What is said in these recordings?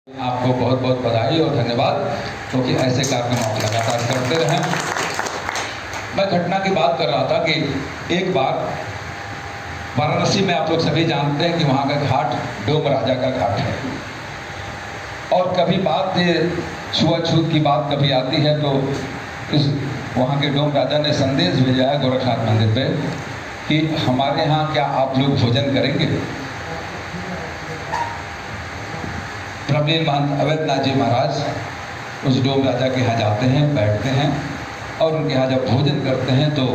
आपको बहुत बहुत बधाई और धन्यवाद, क्योंकि ऐसे कार्यक्रम आप लगातार करते रहें। मैं घटना की बात कर रहा था कि एक बार वाराणसी में आप लोग सभी जानते हैं कि वहाँ का घाट डोम राजा का घाट है, और कभी बात छुआछूत की बात कभी आती है तो इस वहाँ के डोम राजा ने संदेश भेजा है गोरखनाथ मंदिर पे कि हमारे यहाँ क्या आप लोग भोजन करेंगे। प्रवीण महंत अवैधनाथ जी महाराज उस डोम राजा के यहाँ जाते हैं, बैठते हैं, और उनके यहाँ जब भोजन करते हैं तो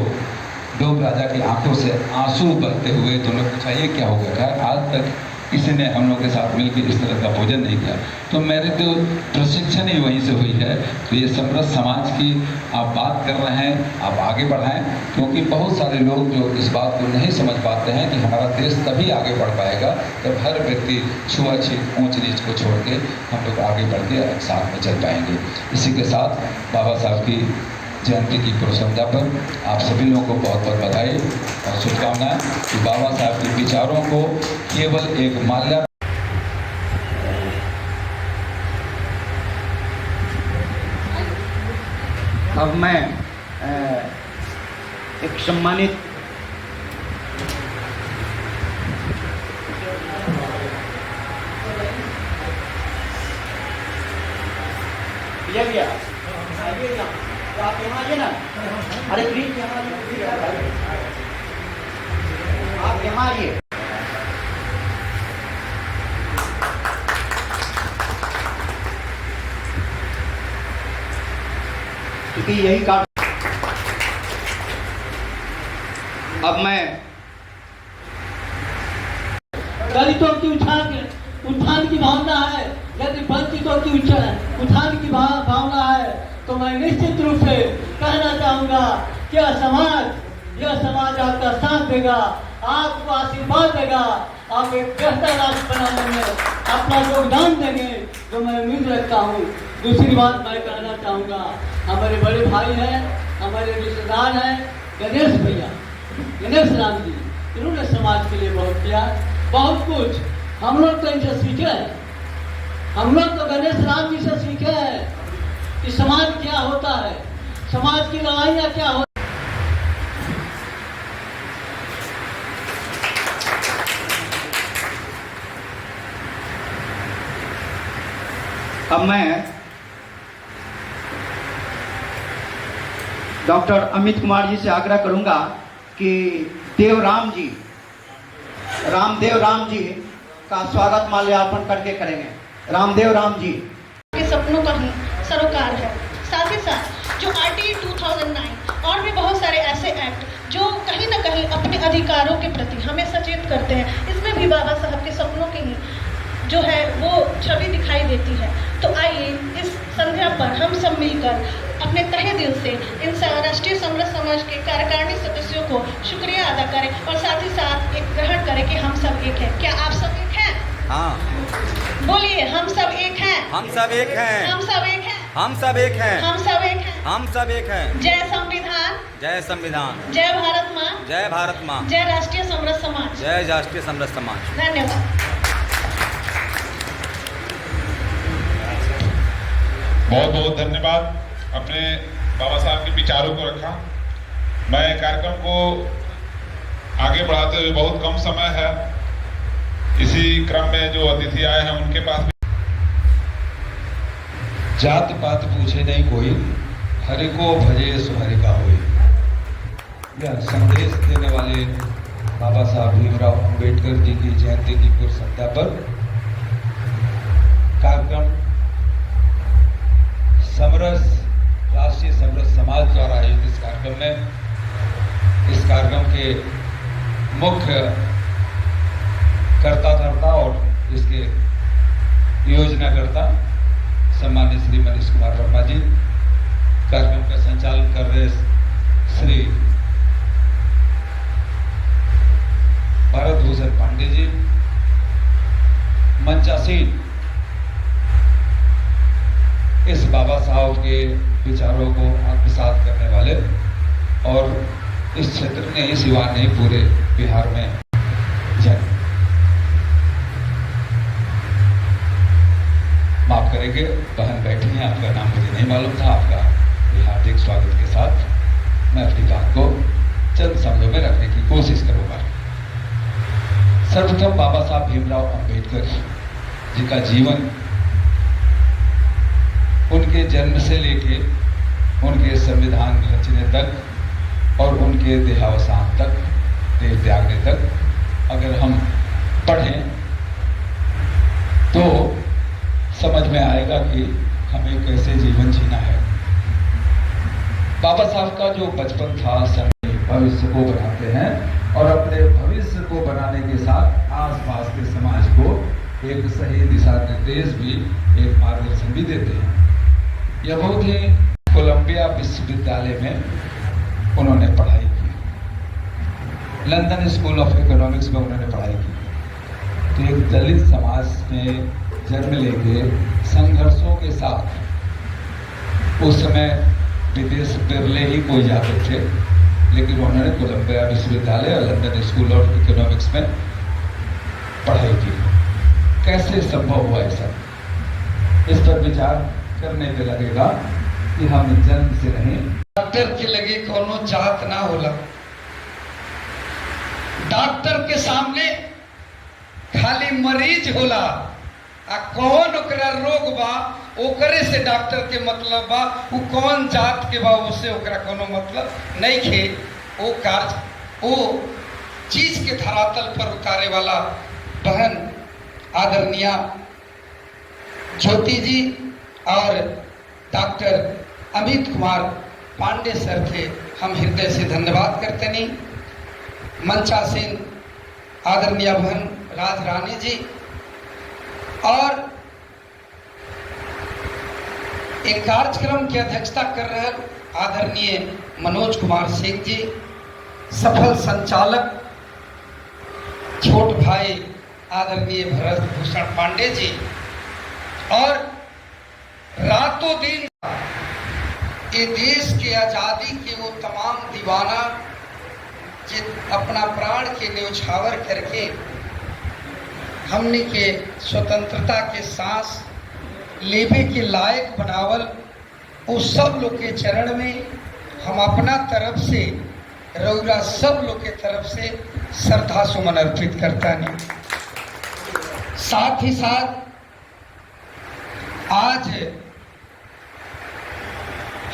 डोम राजा की आंखों से आंसू बहते हुए दोनों पूछा ये क्या हो गया है, आज तक किसी ने हम लोग के साथ मिलकर इस तरह का भोजन नहीं किया। तो मेरे तो प्रशिक्षण ही वहीं से हुई है। तो ये समरस समाज की आप बात कर रहे हैं, आप आगे बढ़ाएं, क्योंकि बहुत सारे लोग जो इस बात को नहीं समझ पाते हैं कि हमारा देश तभी आगे बढ़ पाएगा जब हर व्यक्ति छुआछूत ऊंच नीच को छोड़ के हम लोग आगे बढ़ के साथ में चल पाएंगे। इसी के साथ बाबा साहब की जयंती की पूर्व संध्या पर आप सभी लोगों को बहुत बहुत बधाई और शुभकामनाएं कि बाबा साहब के विचारों को केवल एक माल्या। अब मैं एक सम्मानित आप यहाँ आइए ना, अरे प्लीज आप यहाँ आइए। क्योंकि यही काम अब मैं दलितों की उत्थान की भावना है, यदि वंचितों की उत्थान की भावना है, तो मैं निश्चित रूप से कहना चाहूँगा कि यह समाज आपका साथ देगा, आपको आशीर्वाद देगा, आप एक बेहतर राष्ट्र बनाने में अपना योगदान देंगे, जो मैं उम्मीद रखता हूँ। दूसरी बात मैं कहना चाहूँगा, हमारे बड़े भाई हैं, हमारे रिश्तेदार हैं, गणेश भैया, गणेश राम जी, इन्होंने समाज के लिए बहुत किया, बहुत कुछ हम लोग तो इनसे सीखे हैं। हम लोग तो गणेश राम जी से सीखे हैं कि समाज क्या होता है, समाज की लड़ाइयाँ क्या होती। अब मैं डॉक्टर अमित कुमार जी से आग्रह करूंगा कि रामदेव राम जी का स्वागत माल्यार्पण करके करेंगे। रामदेव राम जी के सपनों का ही सरोकार है। साथ ही साथ जो RTE 2009 और भी बहुत सारे ऐसे एक्ट जो कहीं ना कहीं अपने अधिकारों के प्रति हमें सचेत करते हैं, इसमें भी बाबा साहब के सपनों की जो है वो छवि दिखाई देती है। तो आइए इस संध्या पर हम सब मिलकर अपने तहे दिल से इन राष्ट्रीय समरस समाज के कार्यकारिणी सदस्यों को शुक्रिया अदा करें और साथ ही साथ एक ग्रहण करें कि हम सब एक हैं। क्या आप सब एक हैं? हाँ बोलिए, हम सब एक हैं। हम सब एक हैं। हम सब एक हैं। हम सब एक हैं। हम सब एक हैं। हम सब एक हैं। जय संविधान। जय संविधान। जय भारत माँ। जय भारत माँ। जय राष्ट्रीय समरस समाज। जय राष्ट्रीय समरस समाज। धन्यवाद। बहुत बहुत धन्यवाद। अपने बाबा साहब के विचारों को रखा। मैं कार्यक्रम को आगे बढ़ाते हुए, बहुत कम समय है, इसी क्रम में जो अतिथि आए हैं उनके पास भी जात पात पूछे नहीं कोई, हरि को भजे सो हरि का होई। यह संदेश देने वाले बाबा साहब भीमराव अंबेडकर जी की जयंती की पूर्व संध्या पर कार्यक्रम राष्ट्रीय समरस समाज द्वारा आयोजित इस कार्यक्रम में, इस कार्यक्रम के मुख्य कर्ता धर्ता और इसके योजनाकर्ता सम्मानित श्री मनीष कुमार वर्मा जी, कार्यक्रम का संचालन कर रहे श्री भारत भूषण पांडे जी, मंचासीन इस बाबा साहब के विचारों को आत्मसात करने वाले और इस क्षेत्र में ही सिवान नहीं पूरे बिहार में जन माफ करेंगे, बहन बैठी हैं, आपका नाम मुझे नहीं मालूम था। आपका हार्दिक स्वागत के साथ मैं अपनी बात को चंद शब्दों में रखने की कोशिश करूंगा। सर्वप्रथम बाबा साहब भीमराव अंबेडकर जी का जीवन, उनके जन्म से लेके उनके संविधान रचने तक और उनके देहावसान तक, देह त्यागने तक अगर हम पढ़ें तो समझ में आएगा कि हमें कैसे जीवन जीना है। बाबा साहब का जो बचपन था, सभी भविष्य को बनाते हैं और अपने भविष्य को बनाने के साथ आसपास के समाज को एक सही दिशा निर्देश भी, एक मार्गदर्शन भी देते हैं। यह बहुत ही कोलंबिया विश्वविद्यालय में उन्होंने पढ़ाई की, लंदन स्कूल ऑफ इकोनॉमिक्स में उन्होंने पढ़ाई की। तो एक दलित समाज में जन्म लेके संघर्षों के साथ, उस समय विदेश बिरले ही कोई जाते थे, लेकिन उन्होंने कोलंबिया विश्वविद्यालय और लंदन स्कूल ऑफ इकोनॉमिक्स में पढ़ाई की। कैसे संभव हुआ ऐसा? इस पर विचार करने पे लगेगा कि हम जन्म से नहीं, डॉक्टर के लगे कोनो जात ना होला। डॉक्टर के सामने खाली मरीज होला, आ कौन ओकरा रोग बा ओकरे से डॉक्टर के मतलब बा, वो कौन जात के बा उससे ओकरा कोनो मतलब नहीं खे। वो कार्य, वो चीज के धरातल पर उतारे वाला बहन आदरणीय ज्योति जी और डॉक्टर अमित कुमार पांडे सर थे। हम हृदय से धन्यवाद करते नहीं। मंचासीन आदरणीय बहन राज रानी जी और एक कार्यक्रम की अध्यक्षता कर रहे आदरणीय मनोज कुमार सिंह जी, सफल संचालक छोट भाई आदरणीय भरत भूषण पांडे जी, और रातों दिन ये देश के आजादी के वो तमाम दीवाना जो अपना प्राण के न्यौछावर करके हमने के स्वतंत्रता के सांस लेवे के लायक बनावल, वो सब लोग के चरण में हम अपना तरफ से, रउरा सब लोग के तरफ से श्रद्धा सुमन अर्पित करता नहीं। साथ ही साथ आज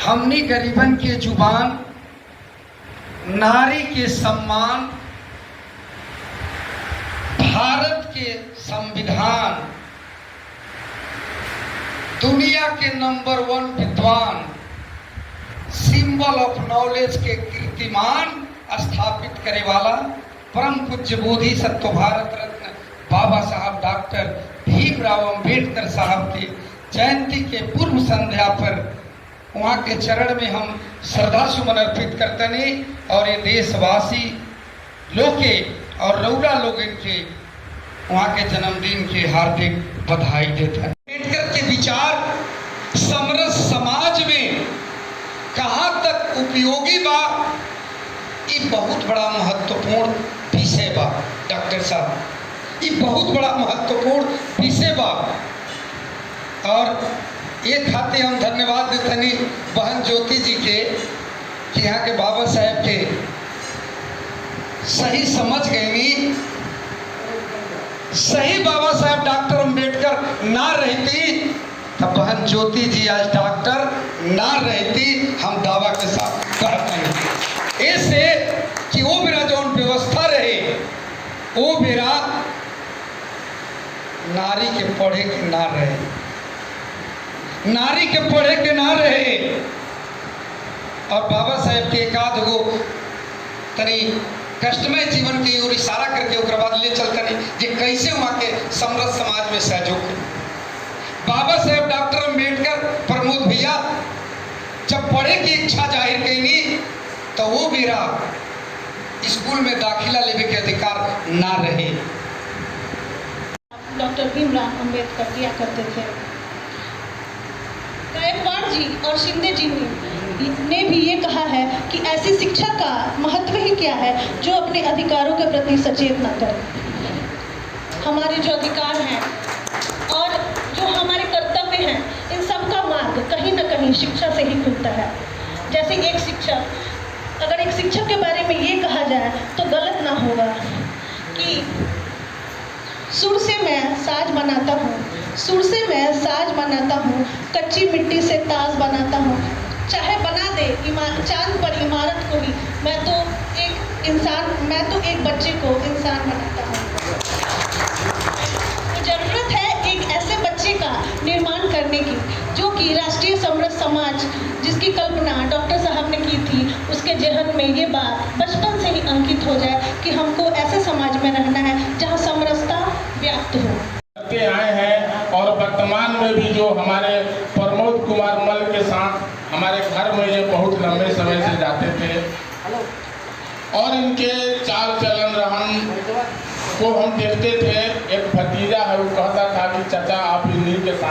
हमने गरीबन के जुबान, नारी के सम्मान, भारत के संविधान, दुनिया के नंबर 1 विद्वान, सिंबल ऑफ नॉलेज के कीर्तिमान स्थापित करे वाला परम पूज्य बोधि सत्व भारत रत्न बाबा साहब डॉक्टर भीमराव अंबेडकर साहब की जयंती के पूर्व संध्या पर वहाँ के चरण में हम श्रद्धा सुमन अर्पित करते हैं और ये देशवासी लोग के और रउरा लोग इनके वहाँ के जन्मदिन के हार्दिक बधाई देते हैं। अम्बेडकर के विचार समरस समाज में कहाँ तक उपयोगी बा, ये बहुत बड़ा महत्वपूर्ण विषय बा डॉक्टर साहब, ये बहुत बड़ा महत्वपूर्ण विषय बा। और एक खाते हम धन्यवाद देते नहीं बहन ज्योति जी के कि यहाँ के बाबा साहब के सही समझ गए नहीं, सही बाबा साहब डॉक्टर अंबेडकर ना रहती तो बहन ज्योति जी आज डॉक्टर ना रहती, हम दावा के साथ कहते हैं। ऐसे कि वो मेरा जो व्यवस्था रहे, वो मेरा नारी के पढ़े के ना रहे, नारी के पढ़े के ना रहे। और बाबा साहेब के एक आध गो तनी कष्टमय जीवन की ओर इशारा करके ओकर बाद ले चलते नहीं जे कैसे वहाँ के समृद्ध समाज में सहयोग करे। बाबा साहेब डॉक्टर अंबेडकर प्रमोद भैया जब पढ़े की इच्छा जाहिर कईनी तो वो मेरा स्कूल में दाखिला लेने के अधिकार ना रहे। डॉक्टर भीमराव अंबेडकर दिया करते थे। गायकवाड़ जी और शिंदे जी ने भी ये कहा है कि ऐसी शिक्षा का महत्व ही क्या है जो अपने अधिकारों के प्रति सचेत न करे। हमारे जो अधिकार हैं और जो हमारे कर्तव्य शिक्षा से ही खुलता है। जैसे एक शिक्षक, अगर एक शिक्षक के बारे में ये कहा जाए तो गलत ना होगा कि सुर से मैं साज बनाता हूँ, सुर से मैं साज बनाता हूँ, कच्ची मिट्टी से ताज बनाता हूँ, चाहे बना दे चांद पर इमारत को ही, मैं तो एक बच्चे को इंसान बनाता हूँ। तो जरूरत है एक ऐसे बच्चे का निर्माण करने की जो कि राष्ट्रीय समरस समाज जिसकी कल्पना डॉक्टर साहब ने की थी, उसके जहन में ये बात बचपन से ही अंकित हो जाए कि हमको ऐसे समाज में रहना है जहाँ समरसता व्याप्त हो। आए हैं और वर्तमान में भी जो हमारे प्रमोद कुमार मल के साथ हमारे घर में ये बहुत लंबे समय से जाते थे और इनके चाल चलन रहन को हम देखते थे। एक भतीजा है, वो कहता था कि चाचा आप इन्हीं के साथ